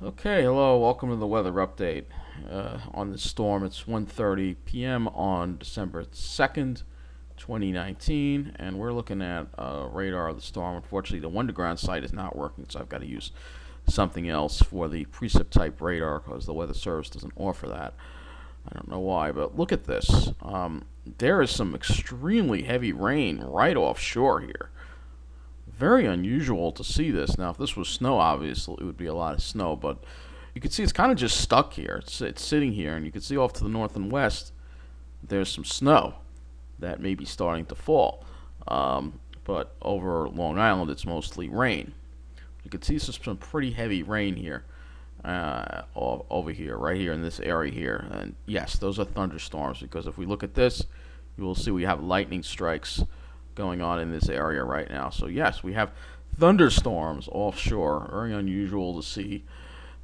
Okay, hello, welcome to the weather update. On this storm, it's 1:30 p.m. on December 2nd, 2019, and we're looking at radar of the storm. Unfortunately, the underground site is not working, so I've got to use something else for the precip type radar because the Weather Service doesn't offer that. I don't know why, but look at this. There is some extremely heavy rain right offshore here. Very unusual to see this. Now, if this was snow, obviously it would be a lot of snow, but you can see it's kind of just stuck here. It's sitting here, and you can see off to the north and west there's some snow that may be starting to fall. But over Long Island, it's mostly rain. You can see some pretty heavy rain here, over here, right here in this area here. And yes, those are thunderstorms because if we look at this, you will see we have lightning strikes going on in this area right now. So yes, we have thunderstorms offshore. Very unusual to see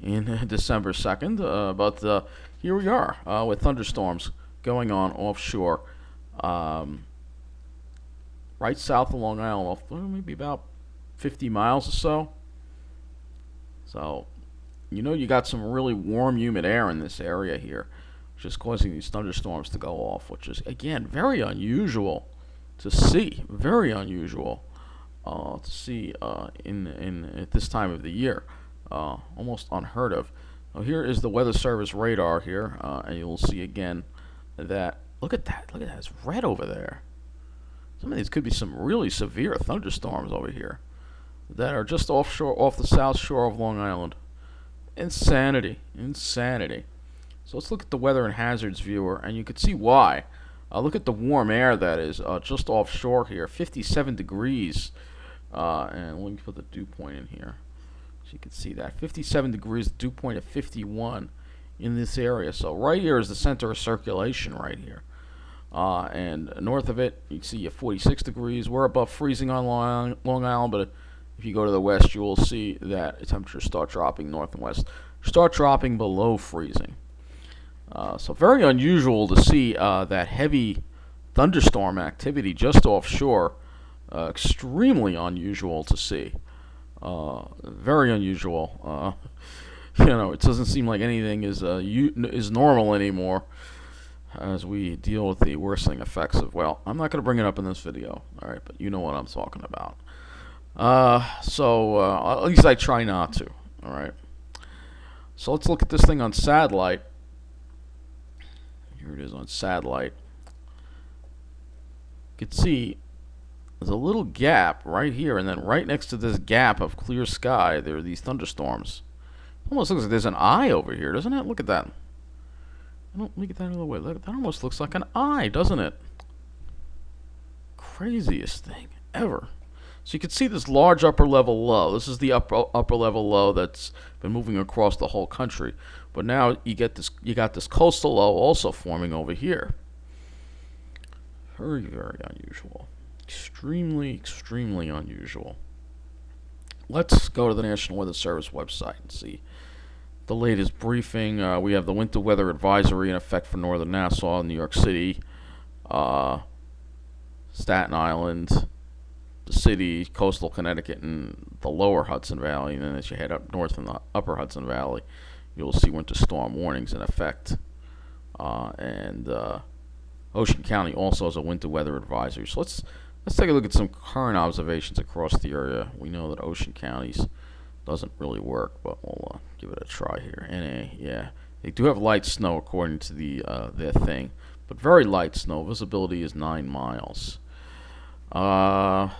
in December 2nd, but here we are with thunderstorms going on offshore, um, right south of Long Island, off maybe about 50 miles or so. So you got some really warm, humid air in this area here, which is causing these thunderstorms to go off, which is again very unusual to see. Very unusual to see in at this time of the year. Almost unheard of. Now here is the Weather Service radar here, and you'll see again that look at that. Look at that. It's red over there. Some of these could be some really severe thunderstorms over here that are just offshore, off the south shore of Long Island. Insanity, insanity. So let's look at the weather and hazards viewer, and you can see why. Look at the warm air that is just offshore here, 57 degrees. And let me put the dew point in here so you can see that. 57 degrees, dew point of 51 in this area. So right here is the center of circulation right here. And north of it, you can see you have 46 degrees. We're above freezing on Long Island, but if you go to the west, you will see that temperatures start dropping north and west. Start dropping below freezing. So very unusual to see that heavy thunderstorm activity just offshore. Extremely unusual to see. Very unusual. It doesn't seem like anything is normal anymore as we deal with the worsening effects of. Well, I'm not going to bring it up in this video. All right, but you know what I'm talking about. At least I try not to. All right. So let's look at this thing on satellite. Here it is on satellite. You can see there's a little gap right here, and then right next to this gap of clear sky, there are these thunderstorms. It almost looks like there's an eye over here, doesn't it? Look at that. Let me get that out of the way. Look, that almost looks like an eye, doesn't it? Craziest thing ever. So you can see this large upper level low. This is the upper level low that's been moving across the whole country. But now you got this coastal low also forming over here. Very, very unusual. Extremely, extremely unusual. Let's go to the National Weather Service website and see the latest briefing. We have the winter weather advisory in effect for northern Nassau, New York City, Staten Island, the city, coastal Connecticut, and the lower Hudson Valley. And then as you head up north in the upper Hudson Valley, you'll see winter storm warnings in effect. And Ocean County also has a winter weather advisory. So let's take a look at some current observations across the area. We know that Ocean County's doesn't really work, but we'll give it a try here. NA, yeah, they do have light snow according to their thing, but very light snow. Visibility is 9 miles. Let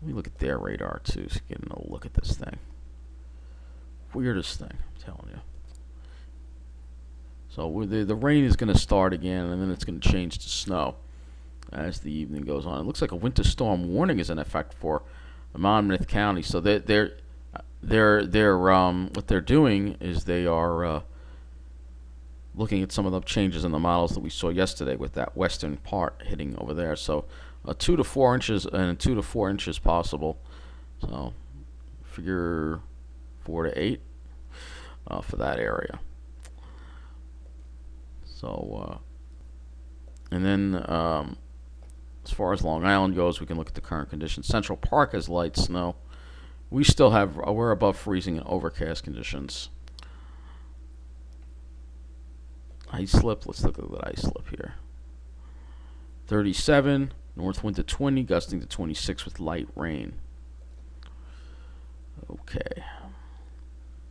me look at their radar too, so getting a look at this thing. Weirdest thing, I'm telling you. So the rain is going to start again, and then it's going to change to snow as the evening goes on. It looks like a winter storm warning is in effect for Monmouth County. So they're what they're doing is they are looking at some of the changes in the models that we saw yesterday with that western part hitting over there. So 2 to 4 inches and 2 to 4 inches possible. So figure 4 to 8 for that area. So and then as far as Long Island goes, we can look at the current conditions. Central Park has light snow. we still have, we're above freezing in overcast conditions. Ice slip, let's look at that ice slip here. 37, north wind to 20, gusting to 26 with light rain. Okay.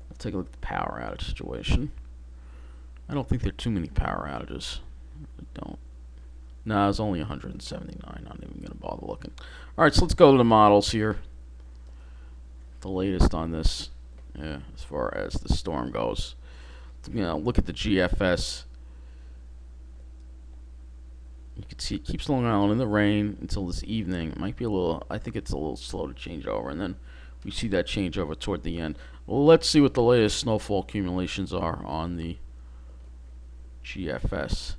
Let's take a look at the power outage situation. I don't think there are too many power outages. I don't. No, it's only 179. I'm not even going to bother looking. All right, so let's go to the models here. The latest on this, yeah, as far as the storm goes. You know, look at the GFS. You can see it keeps Long Island in the rain until this evening. It might be a little, I think it's a little slow to change over, and then we see that change over toward the end. Well, let's see what the latest snowfall accumulations are on the GFS.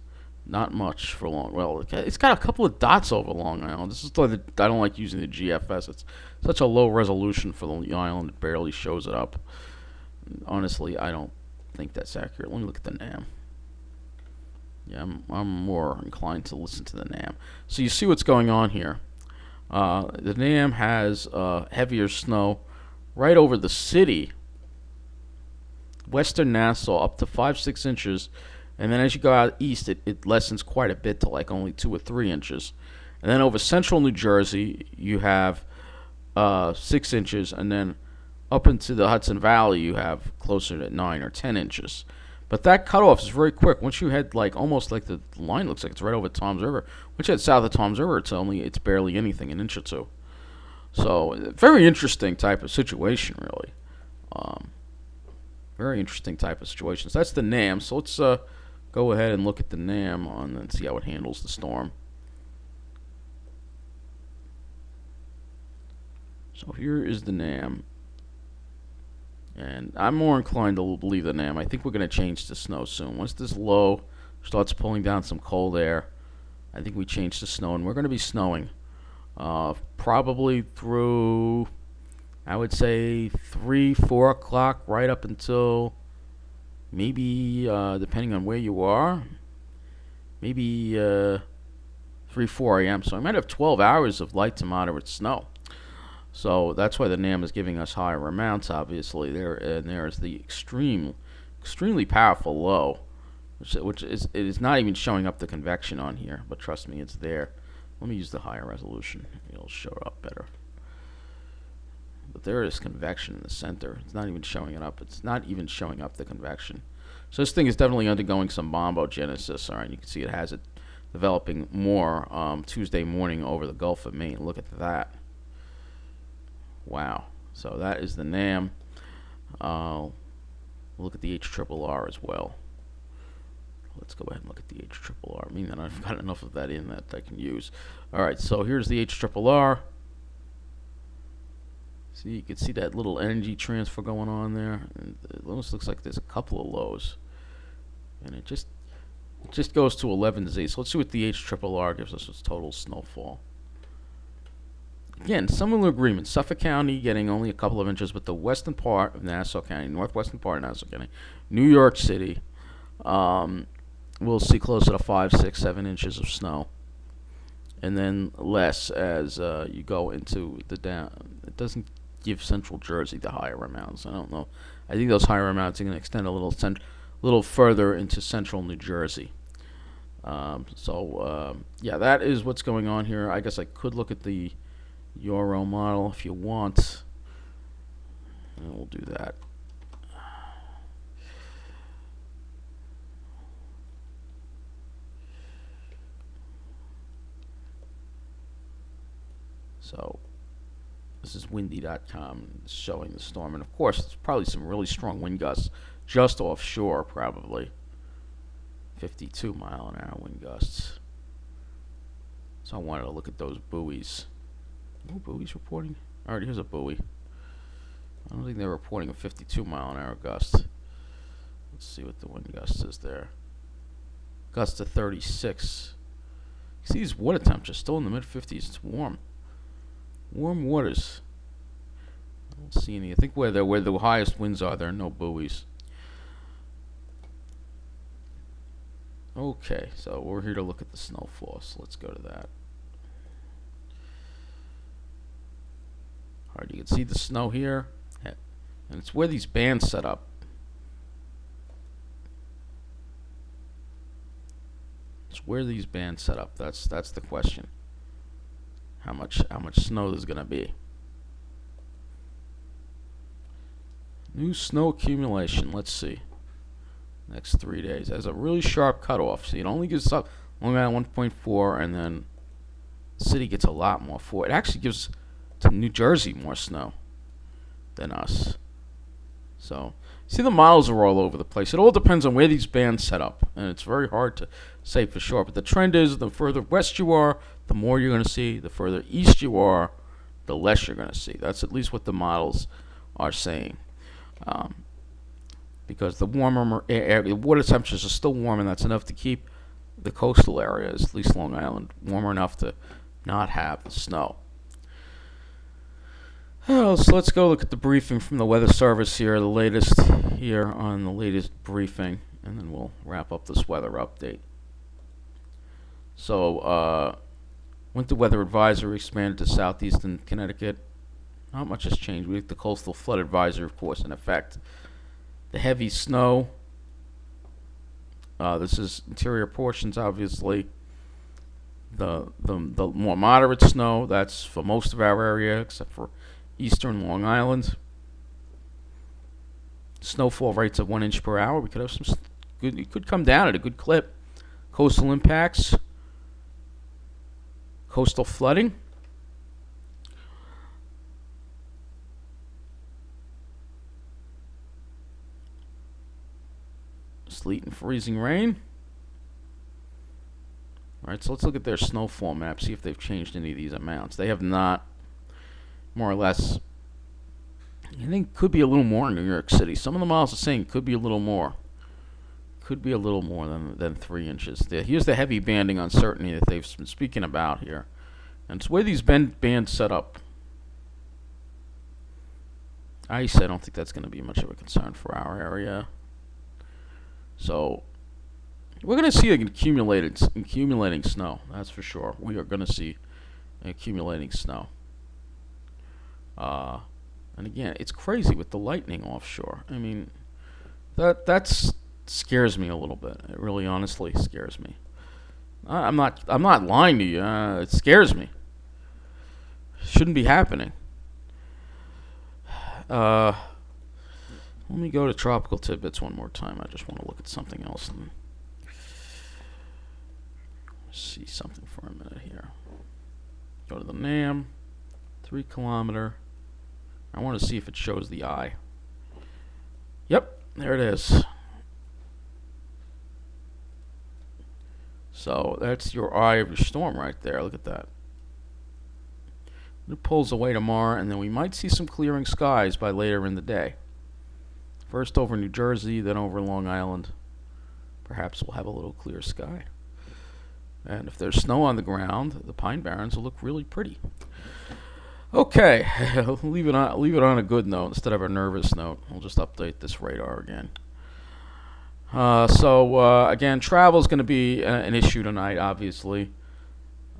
Not much for long. Well, it's got a couple of dots over Long Island. This is why I don't like using the GFS. It's such a low resolution for the island. It barely shows it up. Honestly, I don't think that's accurate. Let me look at the NAM. Yeah, I'm more inclined to listen to the NAM. So you see what's going on here. The NAM has heavier snow right over the city. Western Nassau up to 5-6 inches. And then as you go out east, it lessens quite a bit to like only 2 or 3 inches. And then over central New Jersey, you have 6 inches. And then up into the Hudson Valley, you have closer to 9 or 10 inches. But that cutoff is very quick. Once you head like almost like the line looks like it's right over Tom's River. Once you head south of Tom's River, it's barely anything, an inch or two. So very interesting type of situation, really. Very interesting type of situations. That's the NAM. So let's go ahead and look at the NAM and see how it handles the storm. So here is the NAM. And I'm more inclined to believe the NAM. I think we're going to change to snow soon. Once this low starts pulling down some cold air, I think we change to snow. And we're going to be snowing probably through, I would say, 3, 4 o'clock right up until maybe, depending on where you are, maybe 3, 4 a.m. So I might have 12 hours of light to moderate snow. So that's why the NAM is giving us higher amounts, obviously. There is the extremely powerful low, which is it is not even showing up the convection on here. But trust me, it's there. Let me use the higher resolution. It'll show up better. But there is convection in the center. It's not even showing it up. It's not even showing up the convection. So this thing is definitely undergoing some bombogenesis. All right, you can see it has it developing more Tuesday morning over the Gulf of Maine. Look at that. Wow. So that is the NAM. Look at the HRRR as well. Let's go ahead and look at the HRRR. I mean, that I've got enough of that in that I can use. All right, so here's the HRRR. See, you can see that little energy transfer going on there. And it almost looks like there's a couple of lows. And it just goes to 11Z. So let's see what the HRRR gives us as total snowfall. Again, similar agreement. Suffolk County getting only a couple of inches, but the western part of Nassau County, northwestern part of Nassau County, New York City, we'll see closer to 5, 6, 7 inches of snow. And then less as you go into the down. It doesn't give central Jersey the higher amounts. I don't know. I think those higher amounts are going to extend a little further into central New Jersey. Yeah, that is what's going on here. I guess I could look at the Euro model if you want, and we'll do that. So this is windy.com showing the storm, and of course there's probably some really strong wind gusts just offshore, probably 52 mile an hour wind gusts. So I wanted to look at those buoys. No buoys reporting? Alright, here's a buoy. I don't think they're reporting a 52 mile an hour gust. Let's see what the wind gust is there. Gust to 36. You see these water temperatures still in the mid 50s. It's warm. Warm waters. I don't see any. I think where the highest winds are, there are no buoys. Okay, so we're here to look at the snowfall, so let's go to that. Alright, you can see the snow here, and it's where these bands set up. It's where these bands set up. That's the question. How much snow there's gonna be. New snow accumulation. Let's see. Next 3 days has a really sharp cutoff. See, it only gives up Long Island 1.4, and then the city gets a lot more. It actually gives to New Jersey more snow than us. So, see, the models are all over the place. It all depends on where these bands set up, and it's very hard to say for sure. But the trend is the further west you are, the more you're going to see. The further east you are, the less you're going to see. That's at least what the models are saying. Because the warmer air, the water temperatures are still warm, and that's enough to keep the coastal areas, at least Long Island, warmer enough to not have the snow. So let's go look at the briefing from the Weather Service here, the latest here on the latest briefing, and then we'll wrap up this weather update. So, winter weather advisory expanded to southeastern Connecticut. Not much has changed. We have the coastal flood advisory, of course, in effect. The heavy snow. This is interior portions, obviously. The more moderate snow, that's for most of our area, except for eastern Long Island. Snowfall rates of 1 inch per hour. We could have some good. It could come down at a good clip. Coastal impacts. Coastal flooding. Sleet and freezing rain. Alright, so let's look at their snowfall map, see if they've changed any of these amounts. They have not. More or less, I think could be a little more in New York City. Some of the models are saying could be a little more. Could be a little more than 3 inches. Here's the heavy banding uncertainty that they've been speaking about here. And it's where these bands set up. Ice, I don't think that's going to be much of a concern for our area. So, we're going to see accumulating snow. That's for sure. We are going to see accumulating snow. And again, it's crazy with the lightning offshore. I mean, that scares me a little bit. It really, honestly, scares me. I'm not lying to you. It scares me. Shouldn't be happening. Let me go to tropical tidbits one more time. I just want to look at something else and see something for a minute here. Go to the NAM, 3 kilometer. I want to see if it shows the eye. Yep, there it is. So that's your eye of your storm right there. Look at that. It pulls away tomorrow, and then we might see some clearing skies by later in the day. First over New Jersey, then over Long Island. Perhaps we'll have a little clear sky. And if there's snow on the ground, the Pine Barrens will look really pretty. Okay, leave it on a good note instead of a nervous note. We'll just update this radar again. Again, travel is going to be an issue tonight, obviously.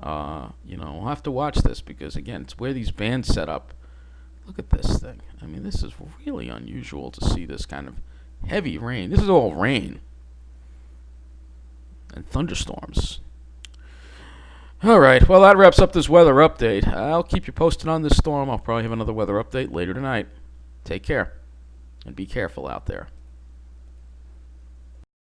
We'll have to watch this because, again, it's where these bands set up. Look at this thing. I mean, this is really unusual to see this kind of heavy rain. This is all rain and thunderstorms. All right, well, that wraps up this weather update. I'll keep you posted on this storm. I'll probably have another weather update later tonight. Take care, and be careful out there.